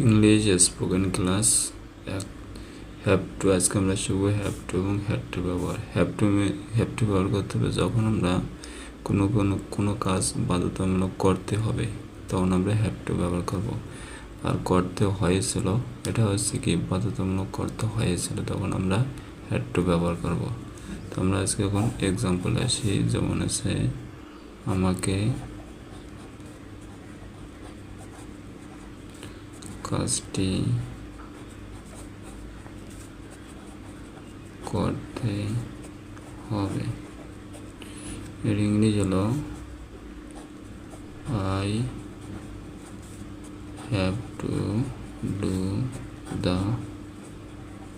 English spoken class have to. আজকে আমরা শিখবো হ্যাভ টু এবং হ্যাড টু ব্যবহার। হ্যাভ টু ব্যবহার করতে হবে যখন আমরা কোনো কাজ বাধ্যতামূলক করতে হবে, তখন আমরা হ্যাভ টু ব্যবহার করব। আর করতে হয়েছিল, এটা হচ্ছে কি বাধ্যতামূলক করতে হয়েছিল, তখন আমরা হ্যাড টু ব্যবহার করব। তো আমরা আজকে এখন এক্সাম্পল আসি, যেমন আছে আমাকে কাজটি করতে হবে। এর ইংরেজি হলো I have to do the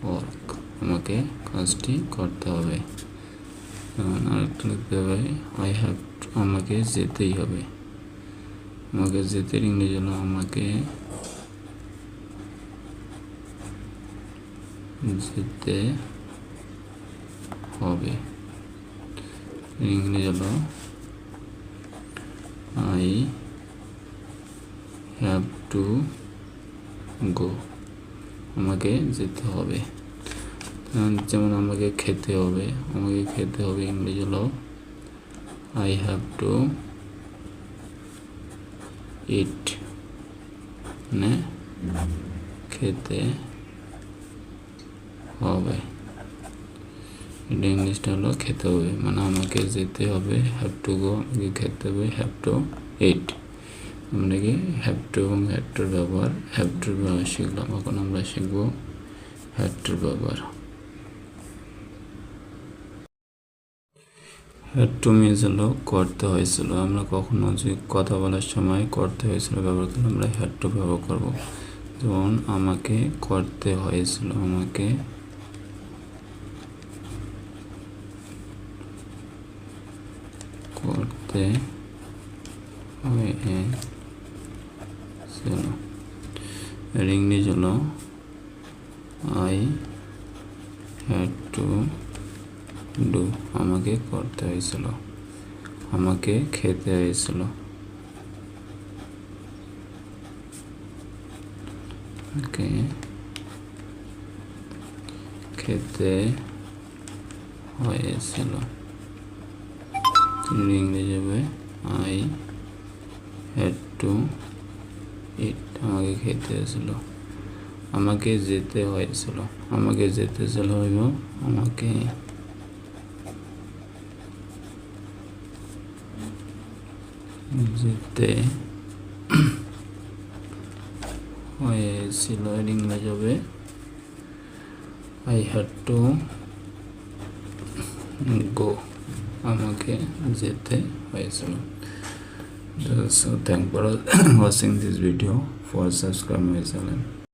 work. আমাকে কাজটি করতে হবে। আরেকটা লিখতে হবে আই হ্যাভ টু, আমাকে যেতেই হবে। আমাকে যেতে ইংরেজি হলো আমাকে যেতে হবে। ইংরেজি হলো আই হ্যাভ টু গো। আমাকে যেতে হবে। যেমন আমাকে খেতে হবে, ইংরেজি হলো আই হ্যাভ টু ইট, মানে খেতে হবে। এটা ইংলিশটা হলো খেতে হবে, মানে আমাকে যেতে হবে, হ্যাভ টু গো, আমাকে খেতে হবে, হ্যাভ টু ইট। আমরা কি হ্যাভ টু এবং হ্যাড টুর ব্যবহার, হ্যাভ টুর ব্যবহার শিখলাম। এখন আমরা শিখবো হ্যাড টুর ব্যবহার। হ্যাড টু মিনস হলো করতে হয়েছিল। আমরা কখনো যদি কথা বলার সময় করতে হয়েছিল ব্যবহার করলে আমরা হ্যাড টু ব্যবহার করব। যেমন আমাকে করতে হয়েছিল, আমাকে করতে হয়েছিল। এর ইংলিশ হলো আই হ্যাড টু ডু, আমাকে করতে হয়েছিল। আমাকে খেতে হয়েছিল, আমাকে খেতে হয়েছিল। ইংরেজি হবে আই হ্যাড টু ইট, আমাকে খেতে হয়েছিল। আমাকে যেতে হয়েছিল, আমাকে যেতে হয়েছিল হইব আমাকে যেতে হয়েছিল। ইংরেজি হবে আই হ্যাড টু গো, আমাকে যেতে হয়েছিল। So thanks for watching this video. For subscribe my channel.